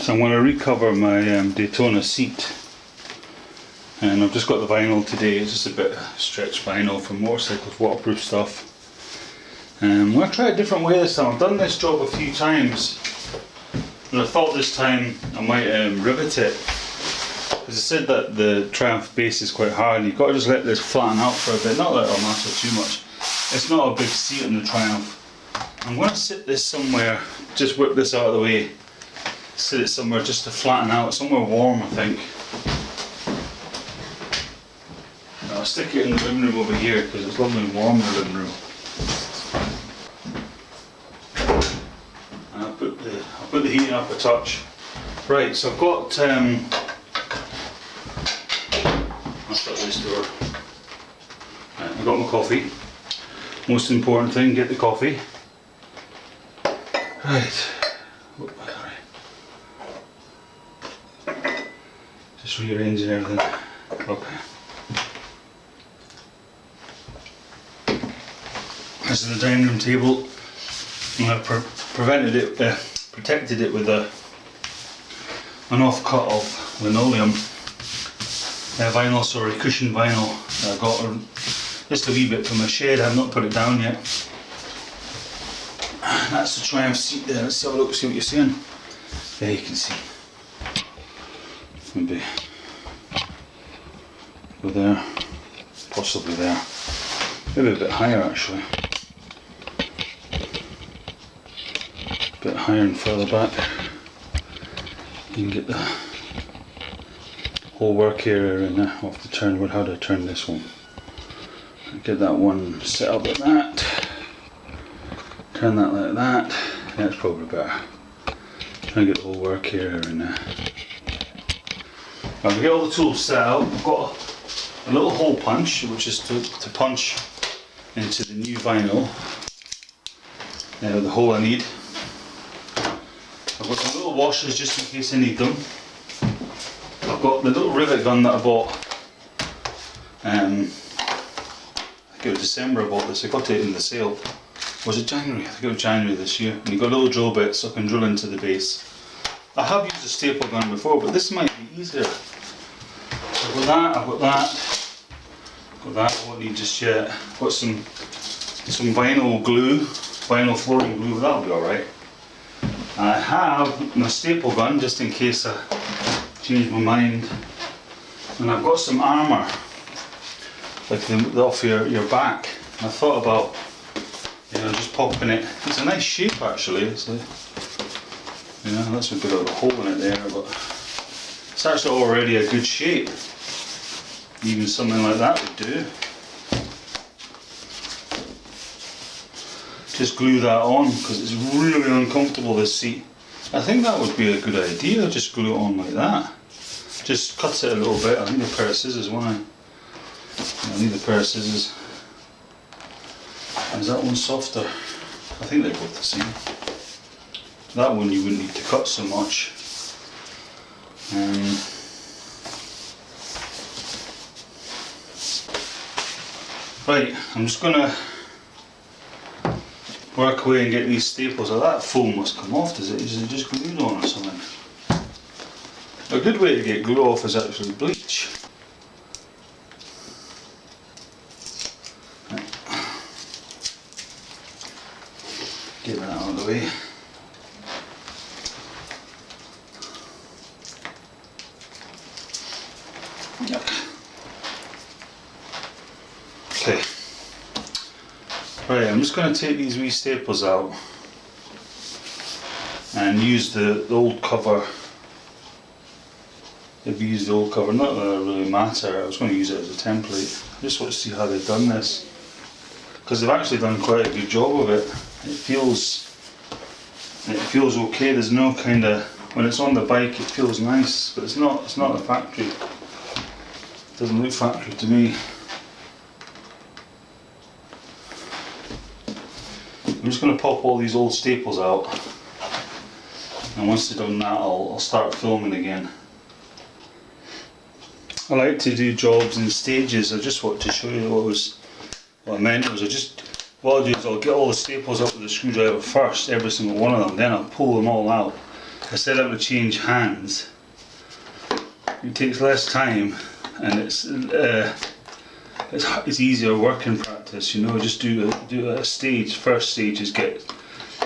So I'm going to recover my Daytona seat, and I've just got the vinyl today. It's just a bit of stretched vinyl for motorcycles, waterproof stuff. I'm going to try a different way this time. I've done this job a few times, and I thought this time I might rivet it, because I said that the Triumph base is quite hard and you've got to just let this flatten out for a bit, not let it matter too much. It's not a big seat on the Triumph. I'm going to sit this somewhere, just whip this out of the way, sit it somewhere just to flatten out, somewhere warm I think. I'll stick it in the living room over here because it's lovely and warm in the living room. And I'll put the heating up a touch. Right, so I've got I'll shut this door. Right, I've got my coffee. Most important thing, get the coffee. Right. Oh, sorry. Just rearranging everything. Okay. This is the dining room table, and I've protected it with an offcut of linoleum, vinyl, sorry, cushioned vinyl. I got just a wee bit from a shed. I've not put it down yet. That's the Triumph seat there. Let's have a look, see what you're seeing. There you can see. Maybe go there, possibly there. Maybe a bit higher actually. A bit higher and further back. You can get the whole work area in there. I'll have to turn, how do I turn this one? Get that one set up like that. Turn that like that. Yeah, that's probably better. Try and get the whole work area in there. Now to get all the tools set up, I've got a little hole punch, which is to punch into the new vinyl. The hole I need. I've got some little washers just in case I need them. I've got the little rivet gun that I bought. I think it was December I bought this. I got it in the sale. Was it January? I think it was January this year. And you've got little drill bits so I can drill into the base. I have used a staple gun before, but this might be easier. I've got that, I've got that. I've got that, I won't need just yet. I've got some vinyl glue, vinyl flooring glue, that'll be alright. I have my staple gun just in case I change my mind. And I've got some armour, like off your back. I thought about, just popping it. It's a nice shape actually. It's that's a bit of a hole in it there, but it's actually already a good shape. Even something like that would do. Just glue that on because it's really uncomfortable, this seat. I think that would be a good idea, just glue it on like that. Just cut it a little bit. I need a pair of scissors, won't I? I need a pair of scissors. Is that one softer? I think they're both the same. That one you wouldn't need to cut so much. Right, I'm just going to work away and get these staples. Oh, that foam must come off, does it? Is it just glued on or something? A good way to get glue off is actually bleach. Get that out of the way. Yep. Okay. Right, I'm just going to take these wee staples out and use the old cover. If you use the old cover, not that it really matter, I was going to use it as a template. I just want to see how they've done this, because they've actually done quite a good job of it. It feels okay. There's no kind of, when it's on the bike it feels nice, but it's not a factory. It doesn't look factory to me. I'm just going to pop all these old staples out, and once they've done that I'll start filming again. I like to do jobs in stages. I just wanted to show you what I meant was what I'll do is I'll get all the staples up with the screwdriver first, every single one of them, then I'll pull them all out I set up to change hands. It takes less time, and it's easier working practice. You know, just do a stage. First stage is get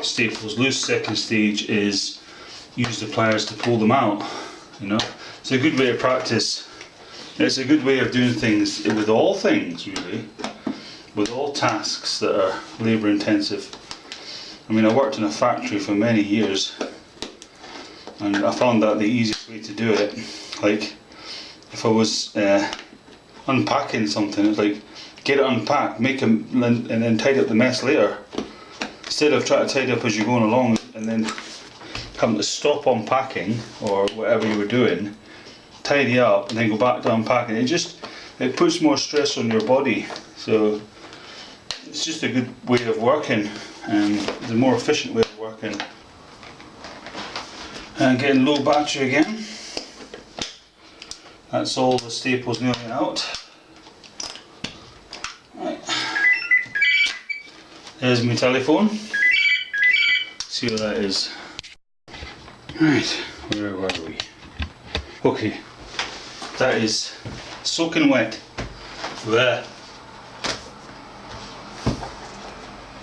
staples loose. Second stage is use the pliers to pull them out. You know, it's a good way of practice. It's a good way of doing things with all things, really, with all tasks that are labour intensive. I mean, I worked in a factory for many years, and I found that the easiest way to do it. Like, if I was unpacking something, it's like, get it unpacked, and then tidy up the mess later. Instead of trying to tidy up as you're going along and then come to stop unpacking or whatever you were doing, tidy up and then go back to unpacking. It puts more stress on your body. So it's just a good way of working, and the more efficient way of working. And getting low battery again. That's all the staples nearly out. Right. There's my telephone. See what that is. Right, where were we? Okay, that is soaking wet. There.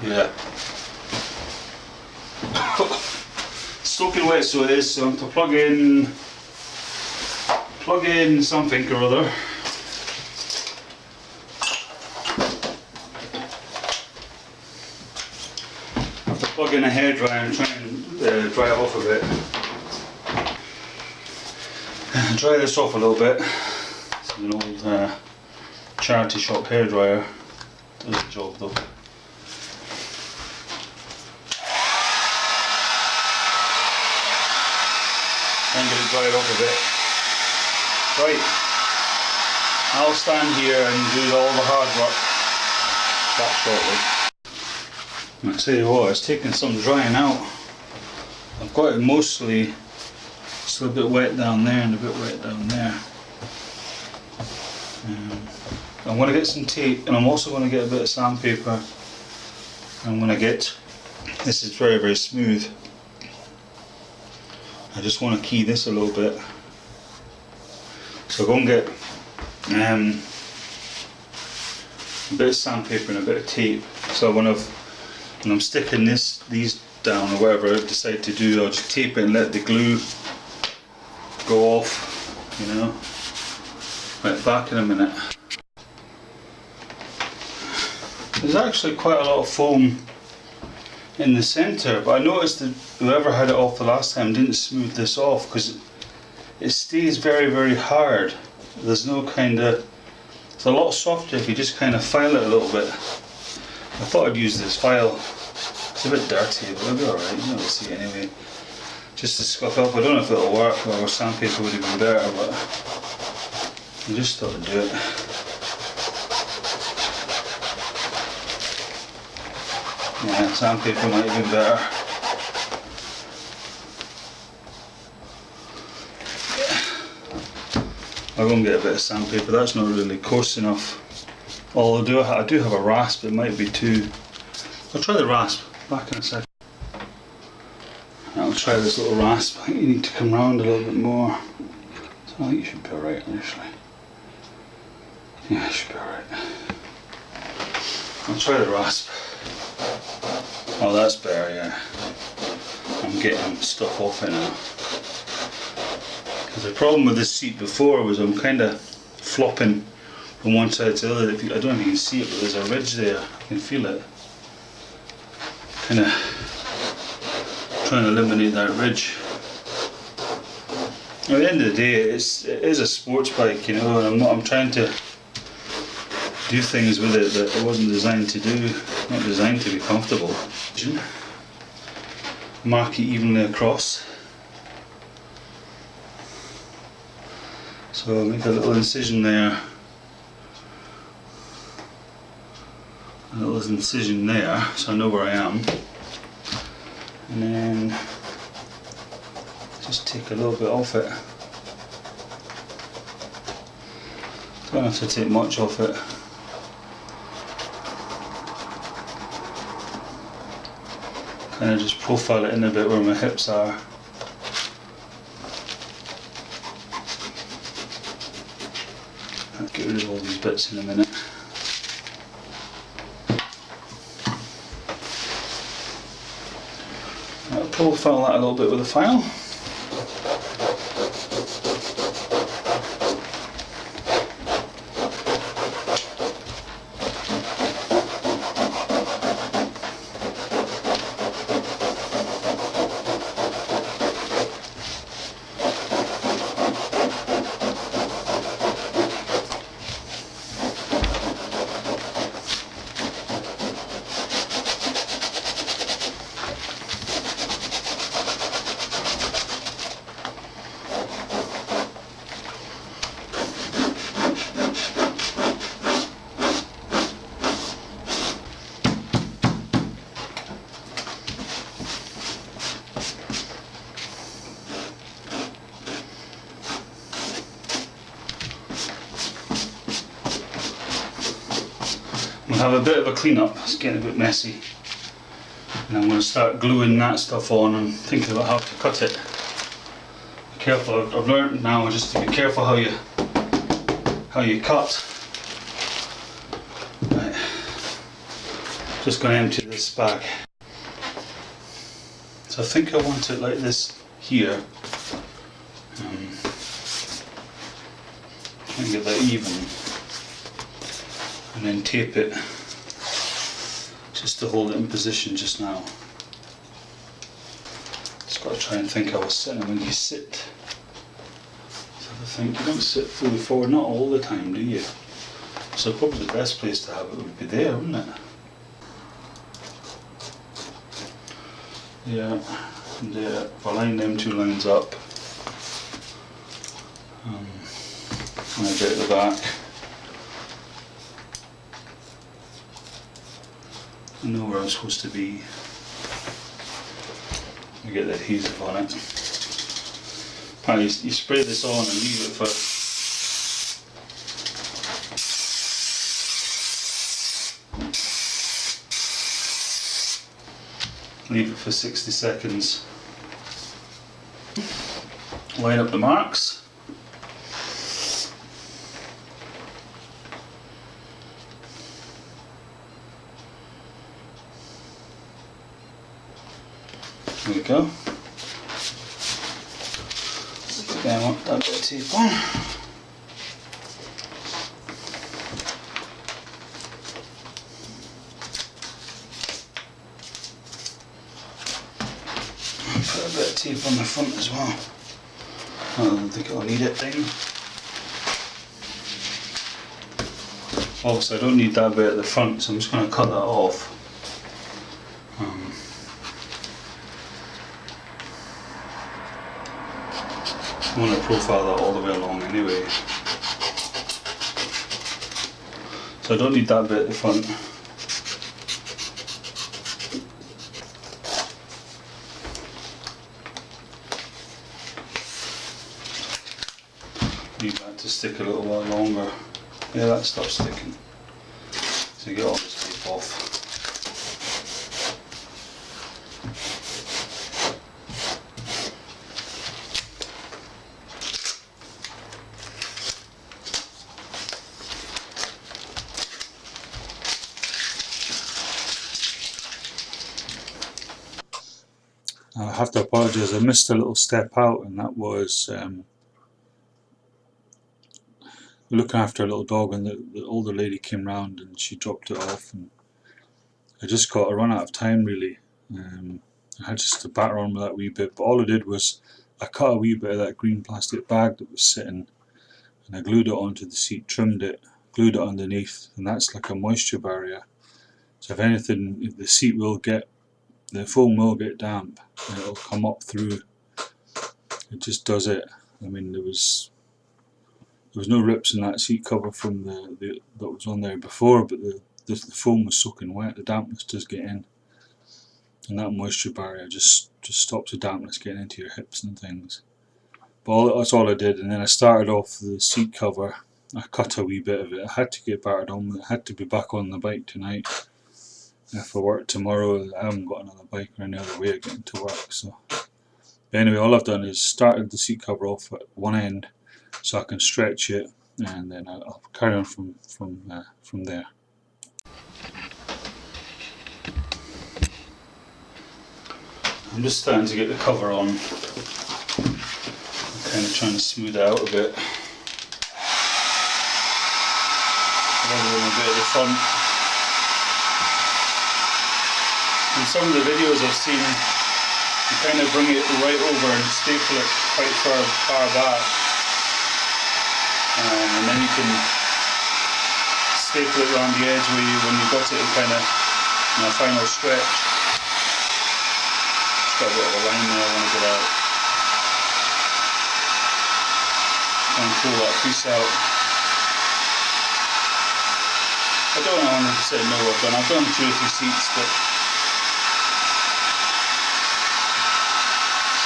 Yeah. Soaking wet, so it is. So I'm to plug in something or other. I have to plug in a hairdryer and try and dry it off a bit. Dry this off a little bit. It's an old charity shop hairdryer. Does the job though. I'm going to dry it off a bit. Right, I'll stand here and do all the hard work back shortly. I tell you what, it's taking some drying out. I've got it mostly still a bit wet down there and a bit wet down there. I'm going to get some tape, and I'm also going to get a bit of sandpaper. I'm going to get, this is very, very smooth. I just want to key this a little bit. So go and get a bit of sandpaper and a bit of tape. So when I'm sticking these down or whatever I decide to do, I'll just tape it and let the glue go off, you know. Right, back in a minute. There's actually quite a lot of foam in the centre, but I noticed that whoever had it off the last time didn't smooth this off, because it stays very, very hard. There's no kind of, it's a lot softer if you just kind of file it a little bit. I thought I'd use this file. It's a bit dirty, but it'll be alright, you know, we'll see anyway. Just to scuff up. I don't know if it'll work, or sandpaper would have been better, but I just thought I'd do it. Yeah, sandpaper might have been better. I'll go and get a bit of sandpaper. That's not really coarse enough. Although I do have a rasp, it might be too. I'll try the rasp. Back in a second. I'll try this little rasp. I think you need to come round a little bit more. So I think you should be alright actually. Yeah, it should be alright. I'll try the rasp. Oh, that's better, yeah. I'm getting stuff off it now. Because the problem with this seat before was I'm kind of flopping from one side to the other. I don't know if you can see it, but there's a ridge there. I can feel it. Kind of trying to eliminate that ridge. At the end of the day, it is a sports bike, you know, and I'm trying to do things with it that it wasn't designed to do. Not designed to be comfortable. Mark it evenly across. So make a little incision there. A little incision there, so I know where I am. And then just take a little bit off it. Don't have to take much off it. Kind of just profile it in a bit where my hips are. bits in a minute. I'll profile that a little bit with a file. We'll have a bit of a clean up, it's getting a bit messy. And I'm going to start gluing that stuff on and thinking about how to cut it. Be careful, I've learned now just to be careful how you cut. Right. Just going to empty this bag. So I think I want it like this here. Try and get that even. And then tape it just to hold it in position just now. Just got to try and think how I was sitting when you sit. So I think you don't sit fully forward, not all the time, do you? So probably the best place to have it would be there, wouldn't it? Yeah, and if I line them two lines up, and I get at the back. I know where I'm supposed to be. You get the adhesive on it. And you spray this on and leave it for leave it for 60 seconds. Line up the marks. There we go. Again, I want that bit of tape on. Put a bit of tape on the front as well. I don't think I'll need it then. Obviously I don't need that bit at the front, so I'm just going to cut that off. I want to profile that all the way along anyway. So I don't need that bit at the front. Need that to stick a little while longer. Yeah, that stops sticking. So you get all this tape off. I have to apologise, I missed a little step out, and that was looking after a little dog, and the older lady came round and she dropped it off, and I just got to run out of time really. I had just to batter on with that wee bit, but all I did was I cut a wee bit of that green plastic bag that was sitting, and I glued it onto the seat, trimmed it, glued it underneath, and that's like a moisture barrier. So if anything, the seat will get, the foam will get damp and it'll come up through. It just does it. I mean, there was no rips in that seat cover from the that was on there before, but the foam was soaking wet. The dampness does get in, and that moisture barrier just stops the dampness getting into your hips and things. But that's all I did, and then I started off the seat cover. I cut a wee bit of it. I had to get battered on. I had to be back on the bike tonight. If I work tomorrow, I haven't got another bike or any other way of getting to work. So, but anyway, all I've done is started the seat cover off at one end, so I can stretch it and then I'll carry on from there. I'm just starting to get the cover on. I'm kind of trying to smooth it out a bit. Rather than a bit at the front. In some of the videos I've seen, you kind of bring it right over and staple it quite far back. And then you can staple it around the edge when you've got it kind of in a final stretch. Got a bit of a line there I want to get out. Try and pull that piece out. I don't know 100% know what I've done 2 or 3 seats, but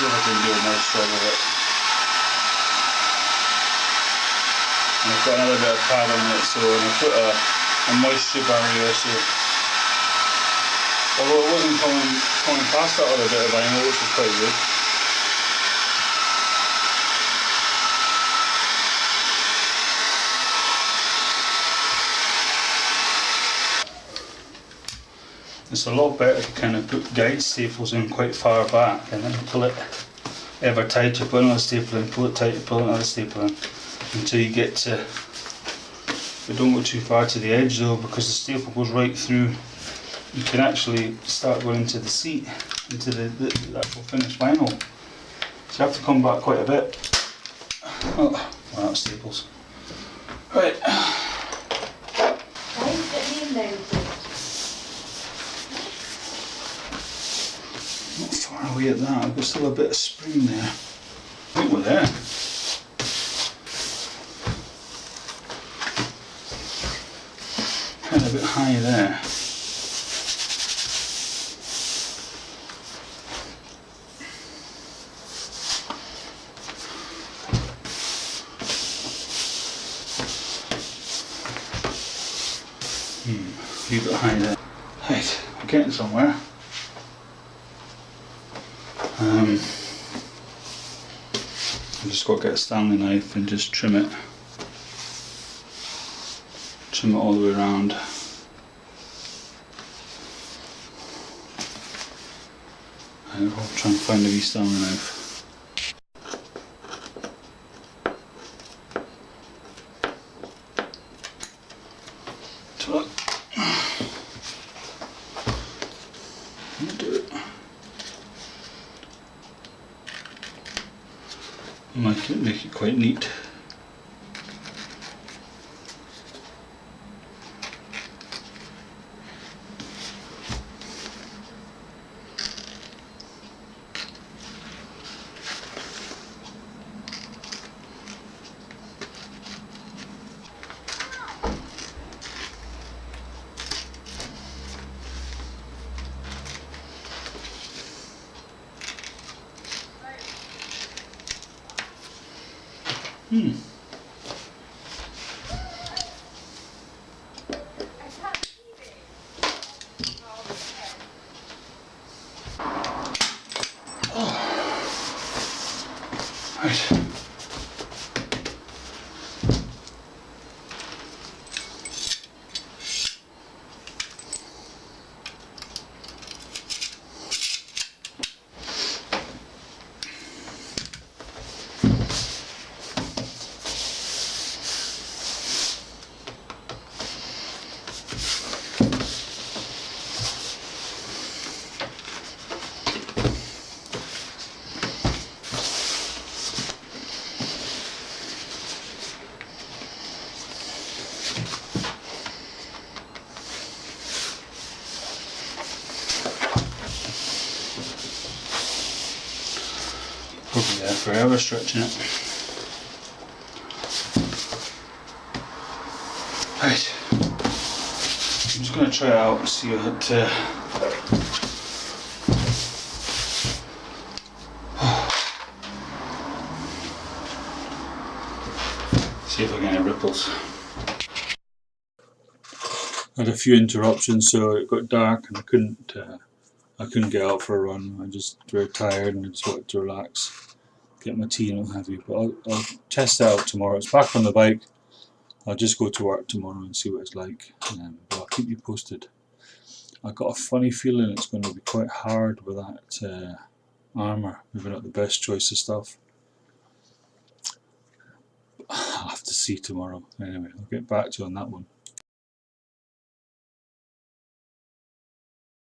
see if I can do a nice job of it. And I've got another bit of pad on it, so and I put a moisture barrier, so although it wasn't coming past that other bit of vinyl, which was quite good. It's a lot better to kind of put guide staples in quite far back and then pull it ever tighter, put another staple in, pull it tighter, pull another staple in, until you get to, but don't go too far to the edge though, because the staple goes right through. You can actually start going into the seat, into the actual finished vinyl. So you have to come back quite a bit. Oh, well, that's staples. Right. Not far away at that, I've got still a bit of spring there. I think we're there. Kind of a bit high there. A bit high there. Right, we're getting somewhere. I've just got to get a Stanley knife and just trim it all the way around. I'll try and find a wee Stanley knife. Make it quite neat. Right. Probably there forever stretching it. Right, I'm just going to try it out and see what see if I get any ripples. I had a few interruptions, so it got dark and I couldn't get out for a run. I just very tired and I just wanted to relax, get my tea and what have you. But I'll test it out tomorrow. It's back on the bike. I'll just go to work tomorrow and see what it's like, but I'll keep you posted. I've got a funny feeling it's going to be quite hard with that armour, maybe not the best choice of stuff. I'll have to see tomorrow. Anyway, I'll get back to you on that one.